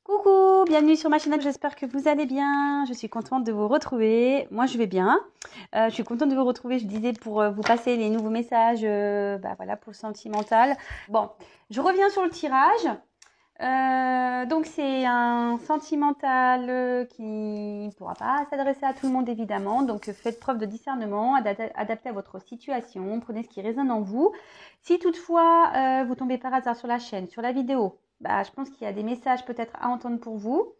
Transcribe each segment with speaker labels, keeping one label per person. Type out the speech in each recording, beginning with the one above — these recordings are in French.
Speaker 1: Coucou, bienvenue sur ma chaîne, j'espère que vous allez bien. Je suis contente de vous retrouver. Moi, je vais bien. Je suis contente de vous retrouver, je disais, pour vous passer les nouveaux messages voilà, pour le sentimental. Bon, je reviens sur le tirage. Donc, c'est un sentimental qui ne pourra pas s'adresser à tout le monde, évidemment. Donc, faites preuve de discernement, adaptez à votre situation, prenez ce qui résonne en vous. Si toutefois, vous tombez par hasard sur la chaîne, sur la vidéo, je pense qu'il y a des messages peut-être à entendre pour vous.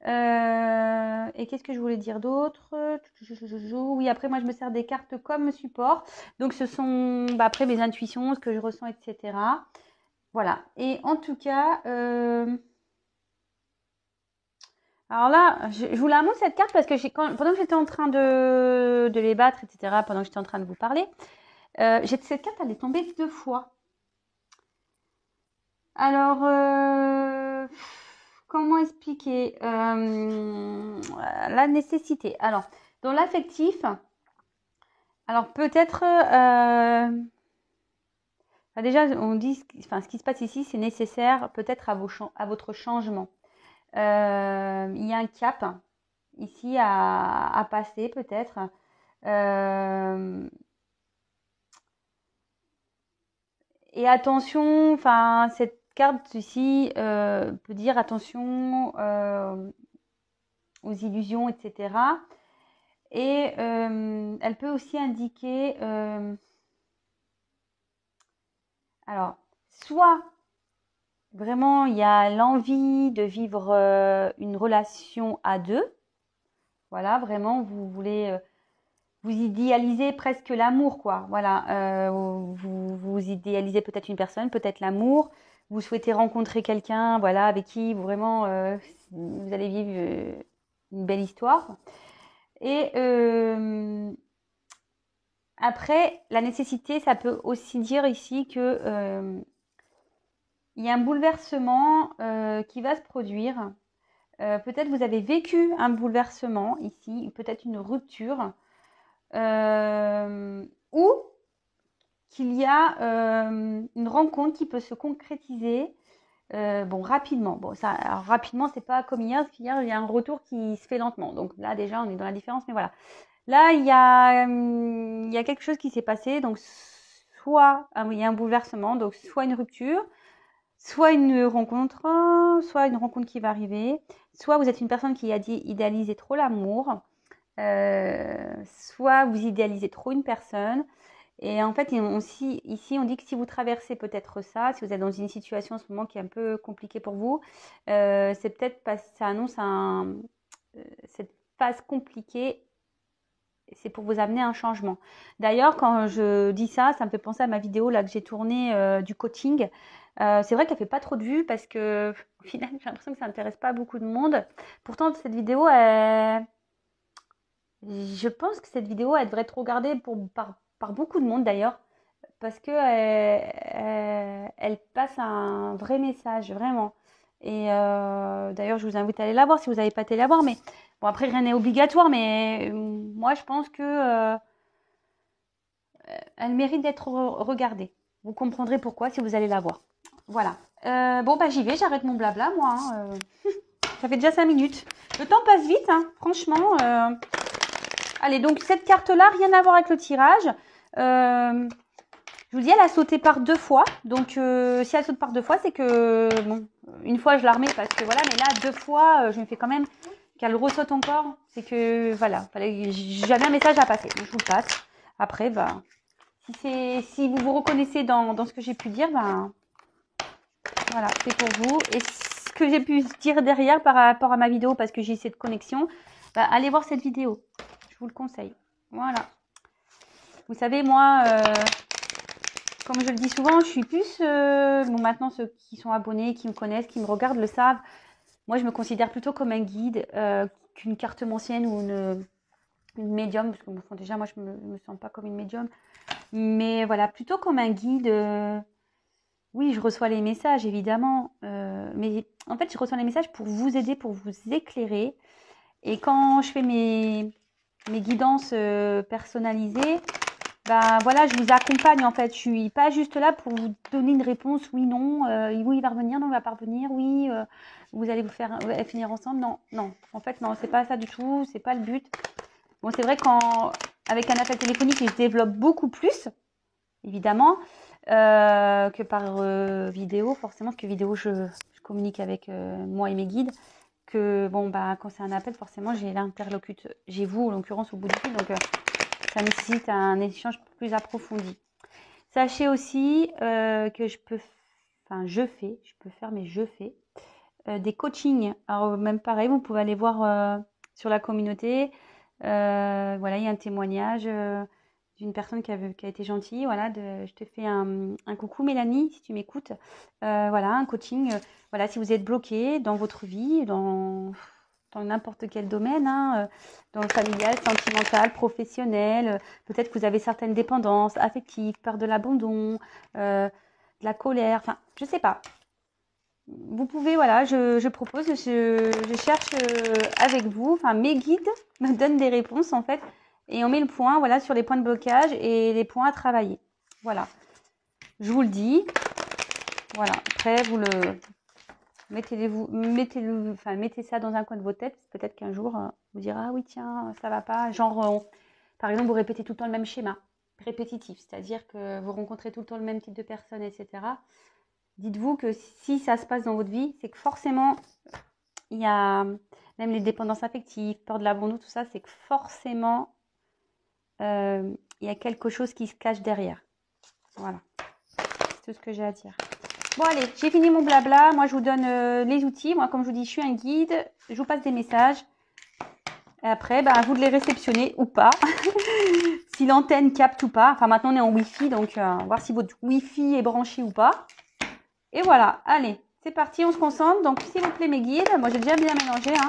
Speaker 1: Et qu'est-ce que je voulais dire d'autre? Oui, après, moi, je me sers des cartes comme support. Donc, ce sont après mes intuitions, ce que je ressens, etc. Voilà. Et en tout cas, alors là, je vous la montre cette carte parce que pendant que j'étais en train de les battre, etc., pendant que j'étais en train de vous parler, cette carte, elle est tombée 2 fois. Alors, comment expliquer la nécessité? Alors, dans l'affectif, alors peut-être, déjà, on dit, ce qui se passe ici, c'est nécessaire peut-être à votre changement. Il y a un cap ici à passer peut-être. Et attention, cette carte ici peut dire attention aux illusions, etc. Et elle peut aussi indiquer, alors, soit vraiment il y a l'envie de vivre une relation à deux. Voilà, vraiment, vous voulez, vous idéalisez presque l'amour, quoi. Voilà, vous idéalisez peut-être une personne, peut-être l'amour. Vous souhaitez rencontrer quelqu'un, voilà, avec qui vous vraiment, vous allez vivre une belle histoire. Et après, la nécessité, ça peut aussi dire ici que il y a un bouleversement qui va se produire. Peut-être vous avez vécu un bouleversement ici, peut-être une rupture, ou qu'il y a une rencontre qui peut se concrétiser rapidement. Bon, ça, alors, rapidement, c'est pas comme hier, parce qu'hier, il y a un retour qui se fait lentement. Donc là, déjà, on est dans la différence, mais voilà. Là, il y a quelque chose qui s'est passé, donc soit il y a un bouleversement, donc soit une rupture, soit une rencontre qui va arriver, soit vous êtes une personne qui a idéalisé trop l'amour, soit vous idéalisez trop une personne. Et en fait, ici, on dit que si vous traversez peut-être ça, si vous êtes dans une situation en ce moment qui est un peu compliquée pour vous, c'est peut-être ça annonce cette phase compliquée. C'est pour vous amener un changement. D'ailleurs, quand je dis ça, ça me fait penser à ma vidéo là que j'ai tournée du coaching. C'est vrai qu'elle fait pas trop de vues parce que au final, j'ai l'impression que ça n'intéresse pas beaucoup de monde. Pourtant, cette vidéo, je pense que cette vidéo, elle devrait être regardée par beaucoup de monde d'ailleurs, parce que elle passe un vrai message, vraiment. Et d'ailleurs, je vous invite à aller la voir si vous n'avez pas été la voir. Mais bon, après, rien n'est obligatoire, mais moi, je pense que elle mérite d'être regardée. Vous comprendrez pourquoi si vous allez la voir. Voilà. J'y vais, j'arrête mon blabla, moi. Ça fait déjà 5 minutes. Le temps passe vite, hein, franchement. Allez, donc cette carte-là, rien à voir avec le tirage. Je vous dis, elle a sauté par 2 fois. Donc, si elle saute par 2 fois, c'est que, bon, une fois, je la remets parce que voilà. Mais là, 2 fois, je me fais quand même qu'elle ressaute encore. C'est que, voilà, j'avais un message à passer. Donc, je vous le passe. Après, si vous vous reconnaissez dans ce que j'ai pu dire, voilà, c'est pour vous. Et ce que j'ai pu dire derrière par rapport à ma vidéo, parce que j'ai cette connexion, allez voir cette vidéo. Je vous le conseille. Voilà. Vous savez, moi, comme je le dis souvent, je suis plus... maintenant, ceux qui sont abonnés, qui me connaissent, qui me regardent, le savent. Moi, je me considère plutôt comme un guide qu'une cartomancienne ou une médium. Parce que déjà, moi, je me sens pas comme une médium. Mais voilà, plutôt comme un guide. Oui, je reçois les messages, évidemment. Mais en fait, je reçois les messages pour vous aider, pour vous éclairer. Et quand je fais mes guidances personnalisées, ben voilà, je vous accompagne en fait. Je suis pas juste là pour vous donner une réponse, oui, non, oui, il va revenir, non, il va pas revenir, oui, vous allez vous faire finir ensemble. Non, non, en fait, non, c'est pas ça du tout, c'est pas le but. Bon, c'est vrai qu'avec un appel téléphonique, je développe beaucoup plus, évidemment, que par vidéo, forcément, parce que vidéo, je communique avec moi et mes guides. Que bon, bah, quand c'est un appel, forcément, j'ai l'interlocuteur, j'ai vous, en l'occurrence, au bout du fil, donc ça nécessite un échange plus approfondi. Sachez aussi que je peux faire, mais je fais des coachings. Alors, même pareil, vous pouvez aller voir sur la communauté. Voilà, il y a un témoignage d'une personne qui a été gentille. Voilà, je te fais un coucou, Mélanie, si tu m'écoutes. Voilà, un coaching. Voilà, si vous êtes bloqué dans votre vie, dans n'importe quel domaine, hein, dans le familial, sentimental, professionnel. Peut-être que vous avez certaines dépendances affectives, peur de l'abandon, de la colère. Enfin, je sais pas. Vous pouvez, voilà, je propose, je cherche avec vous, enfin mes guides me donnent des réponses en fait, et on met le point, voilà, sur les points de blocage et les points à travailler. Voilà, je vous le dis. Voilà, après vous le mettez ça dans un coin de votre tête. Peut-être qu'un jour vous direz ah oui tiens ça va pas. Genre par exemple vous répétez tout le temps le même schéma répétitif, c'est-à-dire que vous rencontrez tout le temps le même type de personnes, etc. Dites-vous que si ça se passe dans votre vie, c'est que forcément, il y a même les dépendances affectives, peur de l'abandon, tout ça, c'est que forcément, il y a quelque chose qui se cache derrière. Voilà, c'est tout ce que j'ai à dire. Bon allez, j'ai fini mon blabla. Moi, je vous donne les outils. Moi, comme je vous dis, je suis un guide. Je vous passe des messages. Et après, à vous de les réceptionner ou pas. Si l'antenne capte ou pas. Enfin, maintenant, on est en Wi-Fi, donc voir si votre Wi-Fi est branché ou pas. Et voilà, allez, c'est parti, on se concentre. Donc, s'il vous plaît, mes guides, moi j'ai déjà bien mélangé. Hein.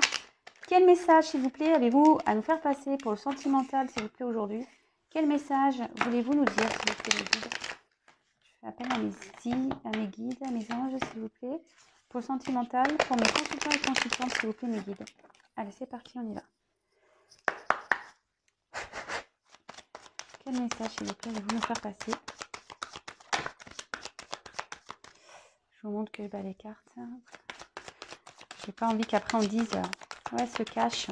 Speaker 1: Quel message, s'il vous plaît, avez-vous à nous faire passer pour le sentimental, s'il vous plaît, aujourd'hui? Quel message voulez-vous nous dire, s'il vous plaît, les guides? Je fais appel à mes guides, à mes anges, s'il vous plaît. Pour le sentimental, pour mes consultants et consultantes, s'il vous plaît, mes guides. Allez, c'est parti, on y va. Quel message, s'il vous plaît, allez-vous nous faire passer? Je vous montre que je bats les cartes. J'ai pas envie qu'après on dise ouais, se cache.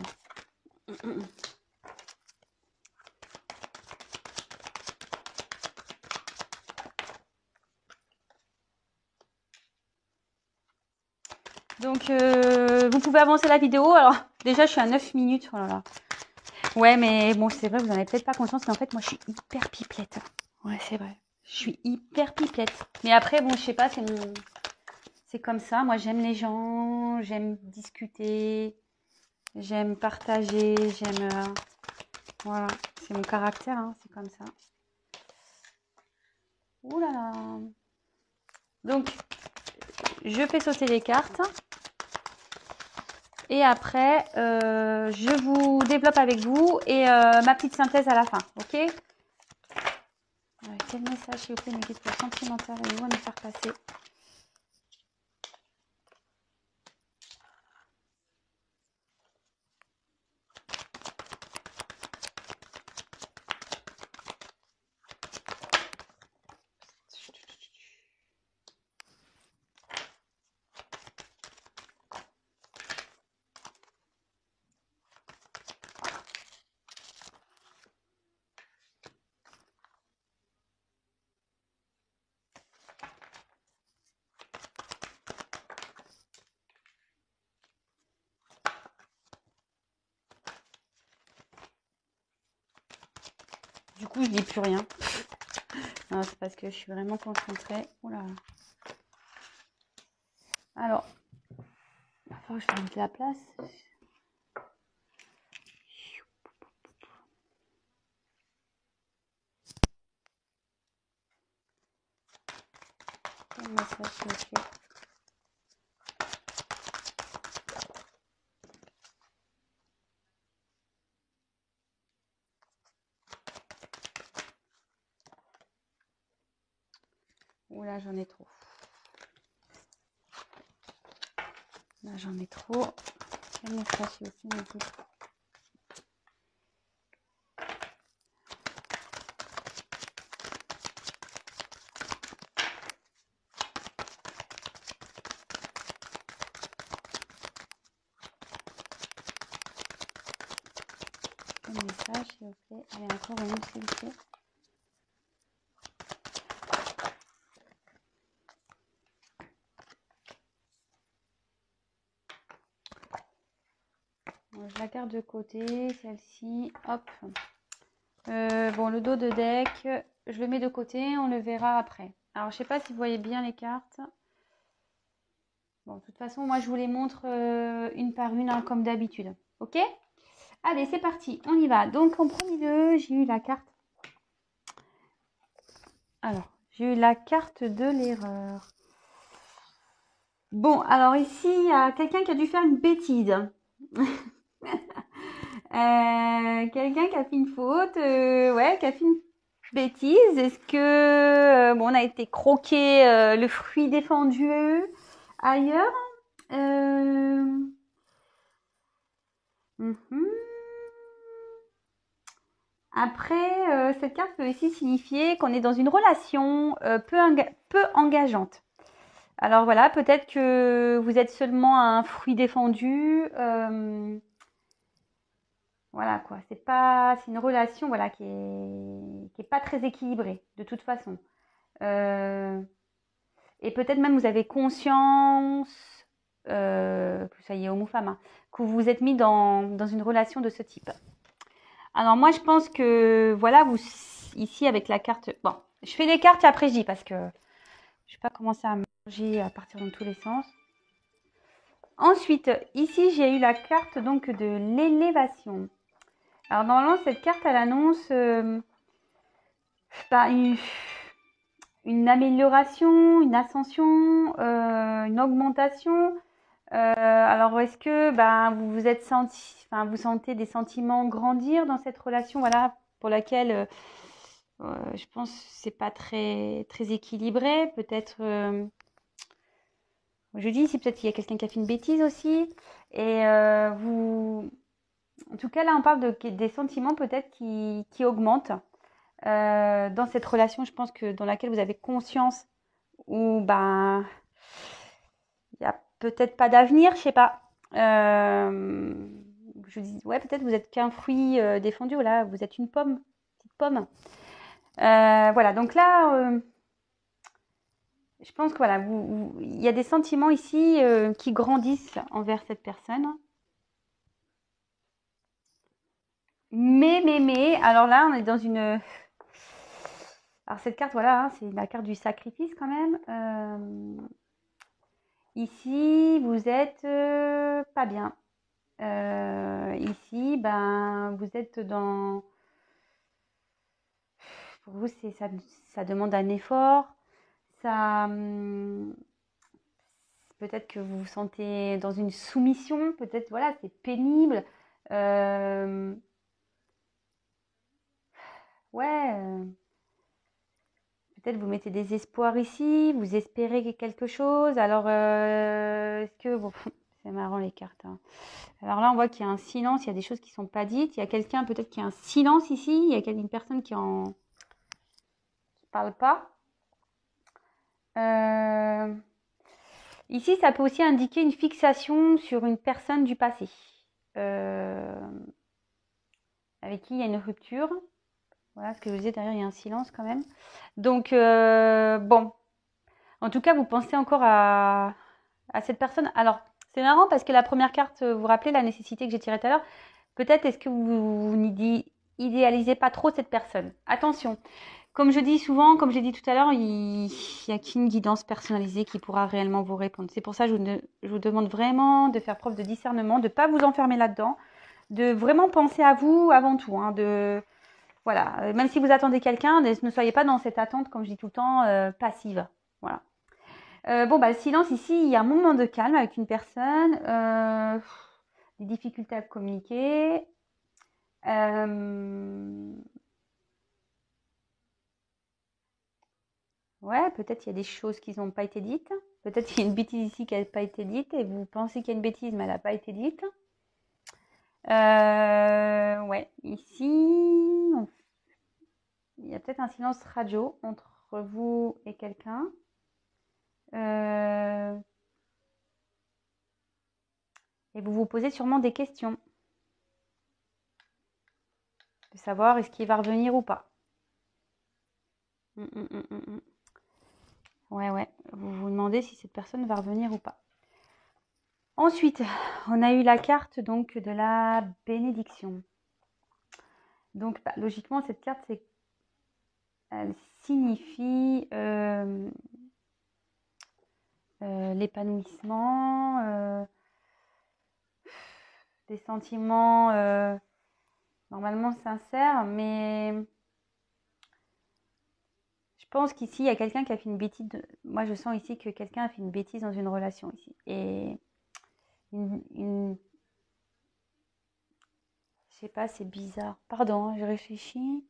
Speaker 1: Donc vous pouvez avancer la vidéo. Alors déjà je suis à 9 minutes. Oh là là. Ouais mais bon c'est vrai, vous n'en avez peut-être pas conscience, mais en fait moi je suis hyper pipelette. Ouais c'est vrai. Je suis hyper pipelette. Mais après bon je sais pas, c'est comme ça. Moi j'aime les gens, j'aime discuter, j'aime partager, j'aime voilà, c'est mon caractère, hein, c'est comme ça. Ouh là là. Donc je fais sauter les cartes. Et après, je vous développe avec vous et ma petite synthèse à la fin, ok? Quel message, s'il vous plaît, mes guides pour sentimental, allez-vous à nous faire passer? Du coup, je dis plus rien. Non, c'est parce que je suis vraiment concentrée. Oula. Alors, il va falloir que je mette la place. Quel message, s'il vous plaît? Oula, j'en ai trop. Là, j'en ai trop. Quel message, s'il vous plaît, mes guides? un message, s'il vous plaît. Allez, encore une, s'il vous plaît. Bon, je la garde de côté, celle-ci. Hop. Bon, le dos de deck, je le mets de côté, on le verra après. Alors, je sais pas si vous voyez bien les cartes. Bon, de toute façon, moi, je vous les montre une par une, hein, comme d'habitude. Ok? Allez, c'est parti, on y va. Donc, en premier lieu, j'ai eu la carte. Alors, j'ai eu la carte de l'erreur. Bon, alors ici, il y a quelqu'un qui a dû faire une bêtise. Quelqu'un qui a fait une faute, ouais, qui a fait une bêtise. Est-ce que, bon, on a été croqué le fruit défendu ailleurs? Mhm. Après, cette carte peut aussi signifier qu'on est dans une relation peu engageante. Alors voilà, peut-être que vous êtes seulement un fruit défendu. Voilà quoi, c'est une relation voilà qui est pas très équilibrée de toute façon. Et peut-être même vous avez conscience, que ça y est, homme ou femme, hein, que vous vous êtes mis dans une relation de ce type. Alors moi je pense que voilà, vous ici avec la carte. Bon, je fais les cartes et après je dis parce que je vais pas commencer à manger à partir dans tous les sens. Ensuite, ici j'ai eu la carte donc de l'élévation. Alors normalement cette carte elle annonce bah, une amélioration, une ascension, une augmentation. Alors est-ce que bah, vous vous êtes senti, enfin vous sentez des sentiments grandir dans cette relation, voilà, pour laquelle je pense que c'est pas très équilibré. Peut-être, je dis ici peut-être qu'il y a quelqu'un qui a fait une bêtise aussi. Et en tout cas là on parle des sentiments peut-être qui augmentent. Dans cette relation, je pense que dans laquelle vous avez conscience ou ben il y a peut-être pas d'avenir, je sais pas. Je dis ouais, peut-être vous êtes qu'un fruit défendu, voilà, vous êtes une pomme, petite pomme. Voilà, donc là, je pense que voilà, il y a des sentiments ici qui grandissent envers cette personne. Mais, alors là, on est dans une. Alors cette carte, voilà, hein, c'est la carte du sacrifice quand même. Ici, vous êtes pas bien. Ici, ben, vous êtes dans. Pour vous, ça demande un effort. Ça, peut-être que vous vous sentez dans une soumission. Peut-être, voilà, c'est pénible. Ouais. Peut-être vous mettez des espoirs ici, vous espérez quelque chose. Alors, est-ce que... Bon, c'est marrant les cartes, hein. Alors là, on voit qu'il y a un silence, il y a des choses qui ne sont pas dites. Il y a quelqu'un peut-être qui a un silence ici. Il y a une personne qui ne parle pas. Ici, ça peut aussi indiquer une fixation sur une personne du passé. Avec qui il y a une rupture. Voilà ce que je vous disais, derrière, il y a un silence quand même. Donc, bon. En tout cas, vous pensez encore à cette personne. Alors, c'est marrant parce que la première carte, vous vous rappelez la nécessité que j'ai tirée tout à l'heure. Peut-être est-ce que vous n'idéalisez pas trop cette personne. Attention, comme je dis souvent, comme j'ai dit tout à l'heure, il n'y a qu'une guidance personnalisée qui pourra réellement vous répondre. C'est pour ça que je vous demande vraiment de faire preuve de discernement, de ne pas vous enfermer là-dedans, de vraiment penser à vous avant tout. Hein, voilà, même si vous attendez quelqu'un, ne soyez pas dans cette attente, comme je dis tout le temps, passive. Voilà. Bon, bah, le silence ici, il y a un moment de calme avec une personne, des difficultés à communiquer. Ouais, peut-être il y a des choses qui n'ont pas été dites. Peut-être qu'il y a une bêtise ici qui n'a pas été dite et vous pensez qu'il y a une bêtise, mais elle n'a pas été dite. Ouais, ici, il y a peut-être un silence radio entre vous et quelqu'un. Et vous vous posez sûrement des questions. savoir est-ce qu'il va revenir ou pas. Ouais. Vous vous demandez si cette personne va revenir ou pas. Ensuite, on a eu la carte donc de la bénédiction. Donc, logiquement, cette carte, elle signifie l'épanouissement, des sentiments normalement sincères, mais je pense qu'ici, il y a quelqu'un qui a fait une bêtise. Moi, je sens ici que quelqu'un a fait une bêtise dans une relation ici. Et je sais pas, c'est bizarre. Pardon, hein, je réfléchis.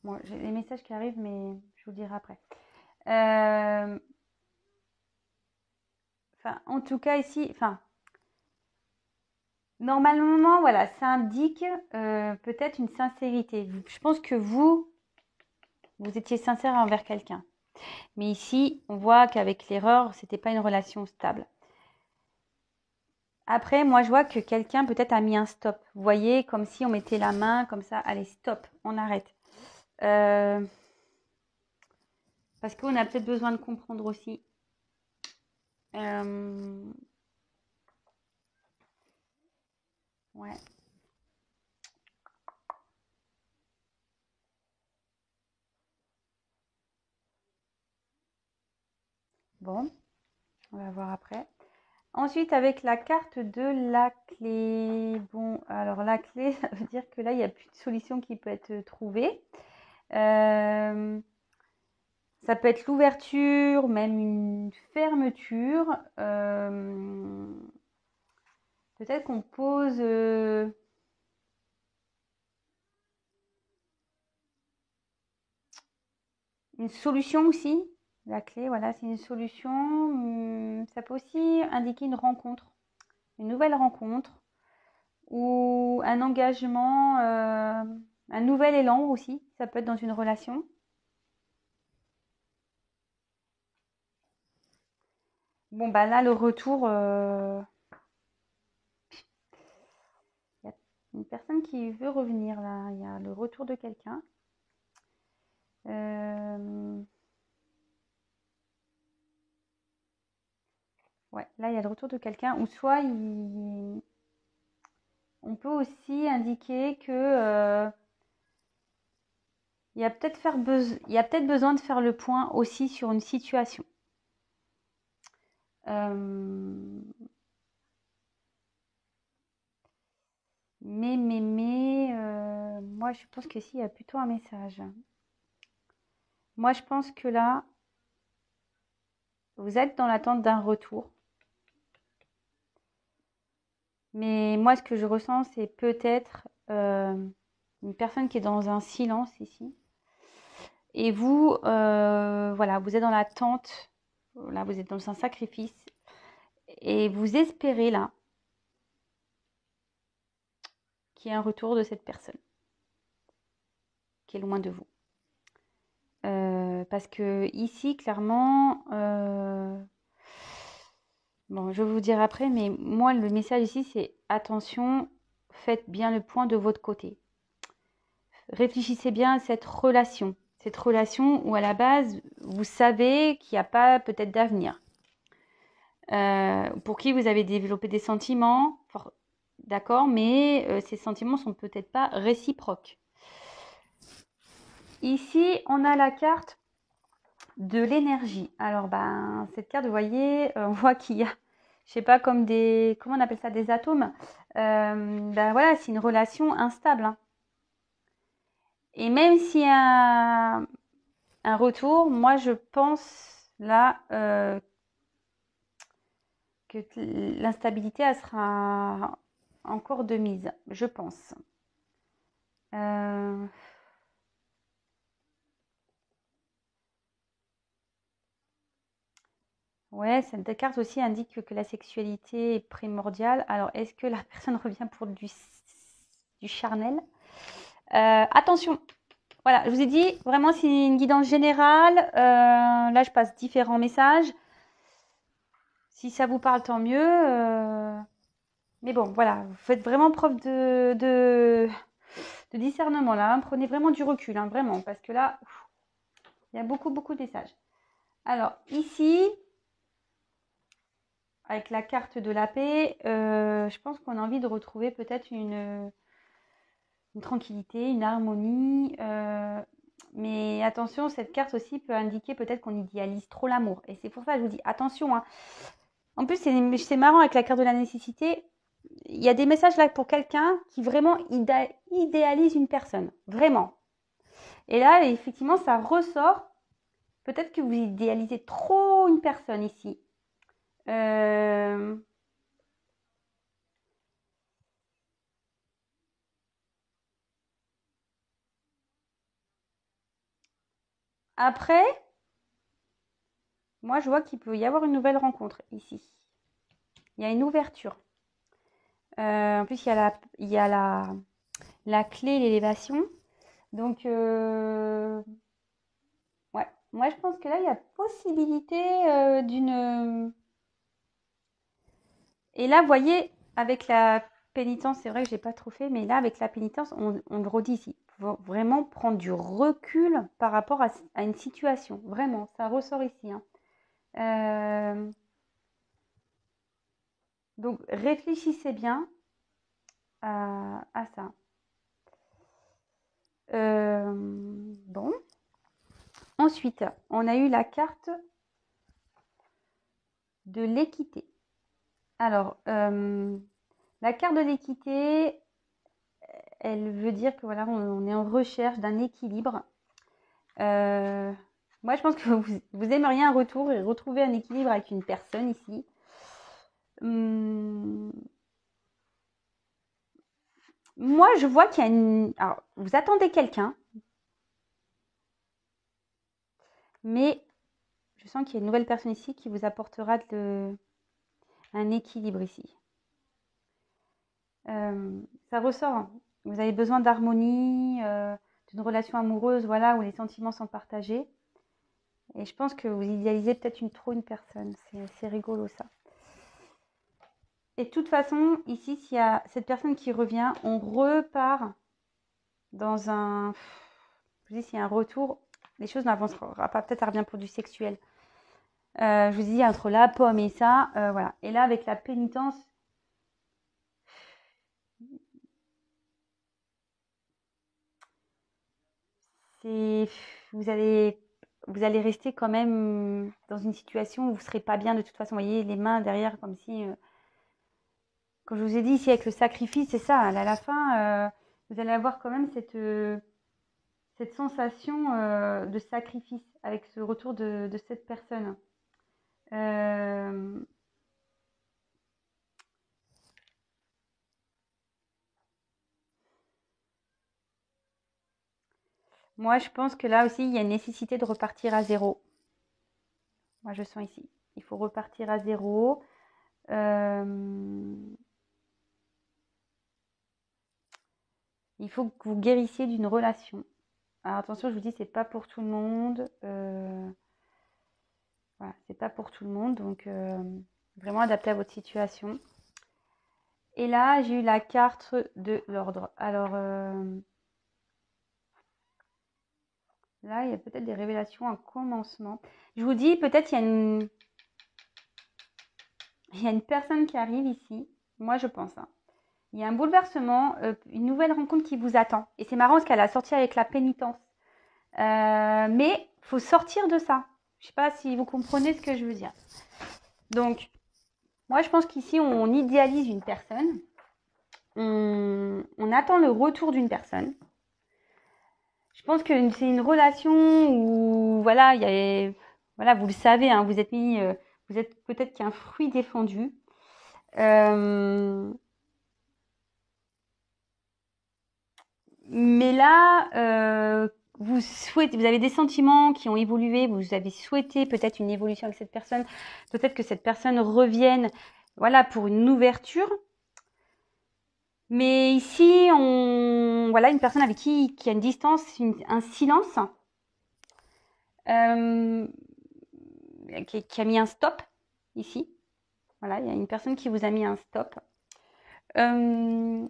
Speaker 1: Bon, j'ai les messages qui arrivent, mais je vous le dirai après. En tout cas, ici, normalement, voilà, ça indique peut-être une sincérité. Je pense que vous étiez sincère envers quelqu'un. Mais ici, on voit qu'avec l'erreur, c'était pas une relation stable. Après, moi, je vois que quelqu'un peut-être a mis un stop. Vous voyez, comme si on mettait la main comme ça. Allez, stop, on arrête. Parce qu'on a peut-être besoin de comprendre aussi. Ouais. Bon, on va voir après. Ensuite, avec la carte de la clé. Bon, alors la clé, ça veut dire que là, il n'y a plus de solution qui peut être trouvée. Ça peut être l'ouverture, même une fermeture. Peut-être qu'on pose une solution aussi. La clé, voilà, c'est une solution. Ça peut aussi indiquer une rencontre, une nouvelle rencontre ou un engagement, un nouvel élan aussi. Ça peut être dans une relation. Bon, bah là, le retour, il y a une personne qui veut revenir là. Il y a le retour de quelqu'un. Ouais, là, il y a le retour de quelqu'un. Ou soit, on peut aussi indiquer que il y a peut-être besoin de faire le point aussi sur une situation. Mais moi, je pense que si, il y a plutôt un message. Moi, je pense que là, vous êtes dans l'attente d'un retour. Mais moi, ce que je ressens, c'est peut-être une personne qui est dans un silence ici. Et vous, voilà, vous êtes dans l'attente. Là, vous êtes dans un sacrifice. Et vous espérez là qu'il y ait un retour de cette personne qui est loin de vous. Parce que ici, clairement, bon, je vais vous dire après, mais moi, le message ici, c'est attention, faites bien le point de votre côté. Réfléchissez bien à cette relation où à la base, vous savez qu'il n'y a pas peut-être d'avenir. Pour qui vous avez développé des sentiments, d'accord, mais ces sentiments sont peut-être pas réciproques. Ici, on a la carte de l'énergie. Alors, cette carte, vous voyez, on voit qu'il y a, je sais pas, comme comment on appelle ça, des atomes. Voilà, c'est une relation instable. Hein. Et même s'il y a un retour, moi, je pense là que l'instabilité, elle sera encore de mise, je pense. Ouais, cette carte aussi indique que la sexualité est primordiale. Alors, est-ce que la personne revient pour du charnel? Attention, voilà, je vous ai dit, vraiment, c'est une guidance générale. Là, je passe différents messages. Si ça vous parle, tant mieux. Mais bon, voilà, vous faites vraiment preuve de discernement là, hein. Prenez vraiment du recul, hein, vraiment, parce que là, il y a beaucoup, beaucoup de messages. Alors, ici, avec la carte de la paix, je pense qu'on a envie de retrouver peut-être une tranquillité, une harmonie. Mais attention, cette carte aussi peut indiquer peut-être qu'on idéalise trop l'amour. Et c'est pour ça que je vous dis, attention, hein. En plus, c'est marrant avec la carte de la nécessité. Il y a des messages là pour quelqu'un qui vraiment idéalise une personne. Vraiment. Et là, effectivement, ça ressort. Peut-être que vous idéalisez trop une personne ici. Après, moi, je vois qu'il peut y avoir une nouvelle rencontre ici. Il y a une ouverture. En plus, il y a la clé, l'élévation. Donc, ouais. Moi, je pense que là, il y a possibilité d'une... Et là, vous voyez, avec la pénitence, c'est vrai que j'ai pas trop fait, mais là, avec la pénitence, on le redit ici. Faut vraiment prendre du recul par rapport à une situation. Vraiment, ça ressort ici, hein. Donc, réfléchissez bien à ça. Bon. Ensuite, on a eu la carte de l'équité. Alors, la carte de l'équité, elle veut dire que voilà, on est en recherche d'un équilibre. Moi, je pense que vous aimeriez un retour et retrouver un équilibre avec une personne ici. Moi, je vois qu'il y a une... Alors, vous attendez quelqu'un, mais je sens qu'il y a une nouvelle personne ici qui vous apportera un équilibre ici. Ça ressort, hein. Vous avez besoin d'harmonie, d'une relation amoureuse, voilà, où les sentiments sont partagés. Et je pense que vous idéalisez peut-être trop une personne. C'est rigolo ça. Et de toute façon, ici, s'il y a cette personne qui revient, on repart dans un... Je vous dis, s'il y a un retour, les choses n'avanceront pas. Peut-être ça revient pour du sexuel. Je vous dis, entre la pomme et ça, voilà. Et là, avec la pénitence, c'est... Vous allez rester quand même dans une situation où vous ne serez pas bien de toute façon. Vous voyez, les mains derrière, comme si... Comme je vous ai dit ici, avec le sacrifice, c'est ça. À la fin, vous allez avoir quand même cette sensation de sacrifice avec ce retour de cette personne. Moi, je pense que là aussi, il y a une nécessité de repartir à zéro. Moi, je sens ici. Il faut repartir à zéro. Il faut que vous guérissiez d'une relation. Alors attention, je vous dis, c'est pas pour tout le monde. Voilà, c'est pas pour tout le monde. Donc, vraiment adapté à votre situation. Et là, j'ai eu la carte de l'ordre. Alors, là, il y a peut-être des révélations, un commencement. Je vous dis, peut-être il y a une personne qui arrive ici. Moi, je pense, hein. Il y a un bouleversement, une nouvelle rencontre qui vous attend. Et c'est marrant parce qu'elle a sorti avec la pénitence. Mais il faut sortir de ça. Je ne sais pas si vous comprenez ce que je veux dire. Donc, moi, je pense qu'ici, on idéalise une personne. On attend le retour d'une personne. Je pense que c'est une relation où, voilà, voilà, vous le savez, hein, vous êtes peut-être qu'un fruit défendu. Mais là, vous avez des sentiments qui ont évolué, vous avez souhaité peut-être une évolution avec cette personne, peut-être que cette personne revienne, voilà, pour une ouverture. Mais ici, voilà, une personne avec qui a une distance, un silence, qui a mis un stop ici. Voilà, il y a une personne qui vous a mis un stop. Euh,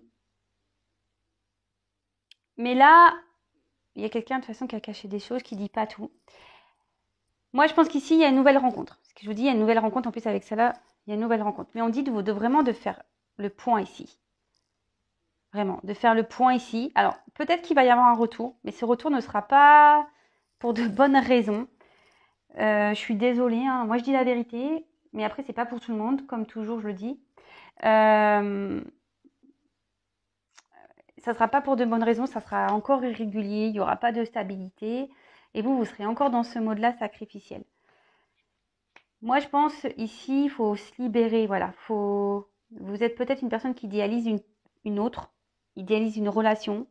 Speaker 1: mais là, il y a quelqu'un de toute façon qui a caché des choses, qui dit pas tout. Moi, je pense qu'ici, il y a une nouvelle rencontre. Ce que je vous dis, il y a une nouvelle rencontre. En plus, avec ça là, il y a une nouvelle rencontre. Mais on dit vraiment de faire le point ici. Vraiment, de faire le point ici. Alors, peut-être qu'il va y avoir un retour, mais ce retour ne sera pas pour de bonnes raisons. Je suis désolée, hein. Moi je dis la vérité, mais après c'est pas pour tout le monde, comme toujours je le dis. Ça sera pas pour de bonnes raisons, ça sera encore irrégulier, il y aura pas de stabilité, et vous serez encore dans ce mode-là sacrificiel. Moi je pense ici, il faut se libérer, voilà. Vous êtes peut-être une personne qui idéalise une autre, idéalise une relation.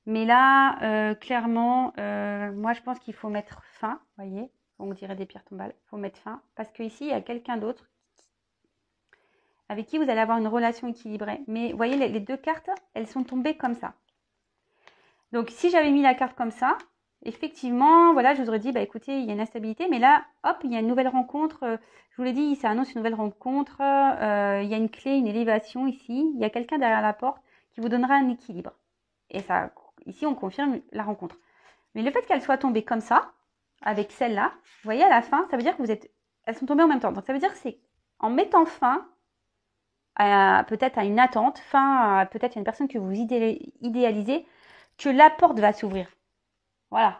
Speaker 1: Mais là, clairement, moi je pense qu'il faut mettre fin, vous voyez, on dirait des pierres tombales, il faut mettre fin, parce qu'ici, il y a quelqu'un d'autre avec qui vous allez avoir une relation équilibrée. Mais vous voyez, les deux cartes, elles sont tombées comme ça. Donc si j'avais mis la carte comme ça, effectivement, voilà, je vous aurais dit, bah écoutez, il y a une instabilité, mais là, hop, il y a une nouvelle rencontre, je vous l'ai dit, ça annonce une nouvelle rencontre, il y a une clé, une élévation ici, il y a quelqu'un derrière la porte qui vous donnera un équilibre. Et ça, ici, on confirme la rencontre. Mais le fait qu'elle soit tombée comme ça, avec celle-là, vous voyez, à la fin, ça veut dire que elles sont tombées en même temps. Donc ça veut dire que c'est en mettant fin peut-être à une attente, fin à peut-être une personne que vous idéalisez, que la porte va s'ouvrir. Voilà.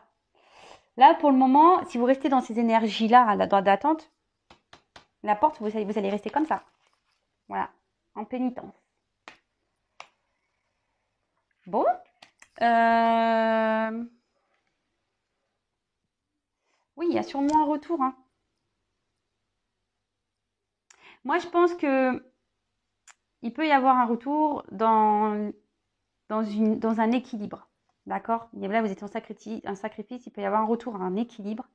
Speaker 1: Là, pour le moment, si vous restez dans ces énergies-là, d'attente, la porte, vous allez rester comme ça. Voilà, en pénitence. Bon. Oui, il y a sûrement un retour. Hein. Moi, je pense que il peut y avoir un retour dans un équilibre. D'accord? Là, vous êtes en sacrifice, il peut y avoir un retour à un équilibre,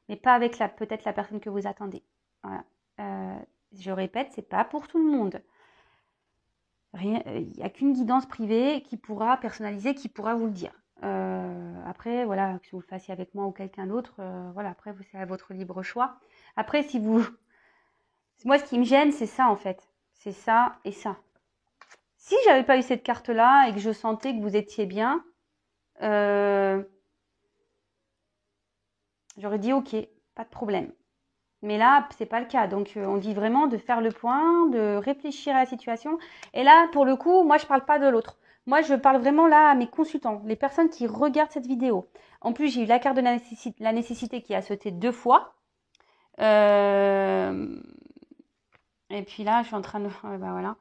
Speaker 1: mais pas avec peut-être la personne que vous attendez. Voilà. Je répète, c'est pas pour tout le monde. Il n'y a qu'une guidance privée qui pourra personnaliser, qui pourra vous le dire. Après, voilà, que vous le fassiez avec moi ou quelqu'un d'autre, voilà, après, c'est à votre libre choix. Après, moi, ce qui me gêne, c'est ça, en fait. C'est ça et ça. Si j'avais pas eu cette carte-là et que je sentais que vous étiez bien, j'aurais dit ok, pas de problème. Mais là, c'est pas le cas. Donc, on dit vraiment de faire le point, de réfléchir à la situation. Et là, pour le coup, moi, je parle pas de l'autre. Moi, je parle vraiment là à mes consultants, les personnes qui regardent cette vidéo. En plus, j'ai eu la carte de la nécessité qui a sauté 2 fois. Et puis là, je suis en train de... bah voilà.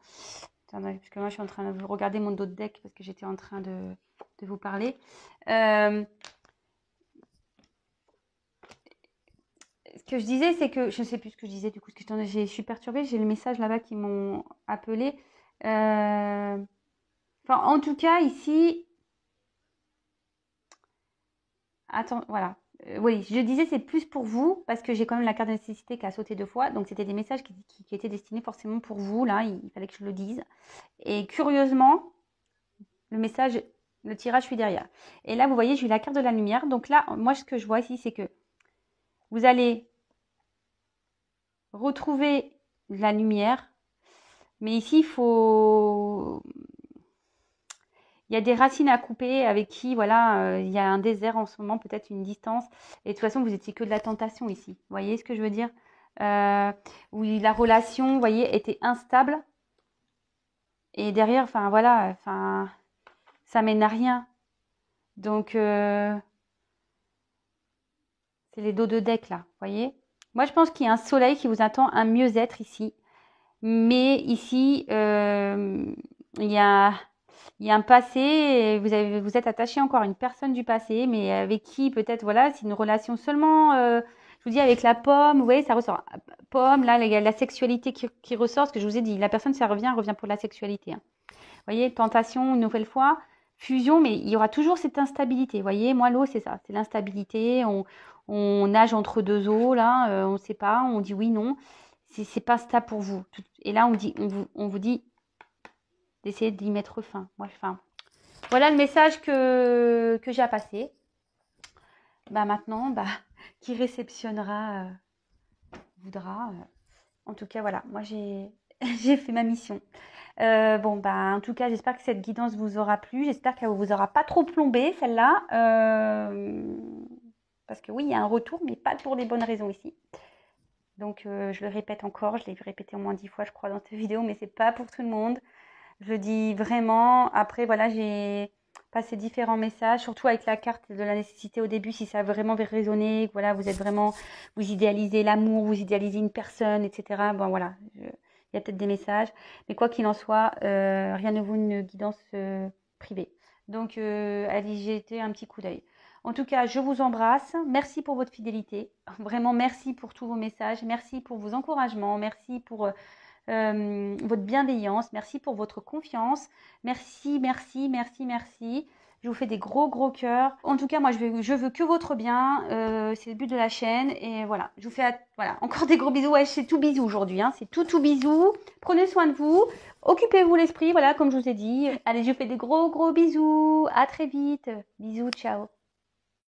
Speaker 1: Attendez, parce que moi, je suis en train de regarder mon dos de deck parce que j'étais en train de vous parler. Ce que je disais, c'est que... Je ne sais plus ce que je disais, du coup, je suis perturbée. J'ai le message là-bas qui m'ont appelé. Enfin, en tout cas, ici... Attends, voilà. Oui, je disais c'est plus pour vous parce que j'ai quand même la carte de nécessité qui a sauté 2 fois. Donc, c'était des messages qui étaient destinés forcément pour vous. Là, il fallait que je le dise. Et curieusement, le tirage, je suis derrière. Et là, vous voyez, j'ai eu la carte de la lumière. Donc là, moi, ce que je vois ici, c'est que vous allez retrouver la lumière. Mais ici, il y a des racines à couper avec qui, voilà, il y a un désert en ce moment, peut-être une distance. Et de toute façon, vous étiez que de la tentation ici. Vous voyez ce que je veux dire? Oui, la relation, vous voyez, était instable. Et derrière, enfin, voilà, enfin, ça mène à rien. Donc, c'est les dos de deck, là, vous voyez? Moi, je pense qu'il y a un soleil qui vous attend, un mieux-être ici. Mais ici, il y a un passé, et vous êtes attaché encore à une personne du passé, mais avec qui peut-être, voilà, c'est une relation seulement, je vous dis, avec la pomme, vous voyez, ça ressort. Pomme, là, il y a la sexualité qui ressort, ce que je vous ai dit. La personne, ça revient pour la sexualité. Hein. Vous voyez, tentation, une nouvelle fois, fusion, mais il y aura toujours cette instabilité. Vous voyez, moi, l'eau, c'est ça, c'est l'instabilité. On nage entre deux eaux, là, on ne sait pas, on dit oui, non. C'est pas stable pour vous. Et là, on vous dit d'essayer d'y mettre fin. Enfin, voilà le message que j'ai à passer. Bah maintenant, bah, qui réceptionnera voudra. En tout cas, voilà. Moi, j'ai j'ai fait ma mission. Bon, bah, en tout cas, j'espère que cette guidance vous aura plu. J'espère qu'elle vous aura pas trop plombé, celle-là. Parce que oui, il y a un retour, mais pas pour les bonnes raisons ici. Donc, je le répète encore. Je l'ai répété au moins 10 fois, je crois, dans cette vidéo, mais c'est pas pour tout le monde. Je le dis vraiment. Après, voilà, j'ai passé différents messages, surtout avec la carte de la nécessité au début, si ça a vraiment résonné, voilà, vous êtes vraiment, vous idéalisez l'amour, vous idéalisez une personne, etc. Bon, voilà, il y a peut-être des messages, mais quoi qu'il en soit, rien ne vaut une guidance privée. Donc, allez jeter un petit coup d'œil. En tout cas, je vous embrasse. Merci pour votre fidélité. Vraiment, merci pour tous vos messages. Merci pour vos encouragements. Merci pour votre bienveillance. Merci pour votre confiance. Merci, merci, merci, merci. Je vous fais des gros, gros cœurs. En tout cas, moi, je veux que votre bien. C'est le but de la chaîne. Et voilà, je vous fais voilà, encore des gros bisous. Ouais, c'est tout bisous aujourd'hui. Hein. C'est tout bisous. Prenez soin de vous. Occupez-vous l'esprit, voilà, comme je vous ai dit. Allez, je vous fais des gros, gros bisous. À très vite. Bisous, ciao.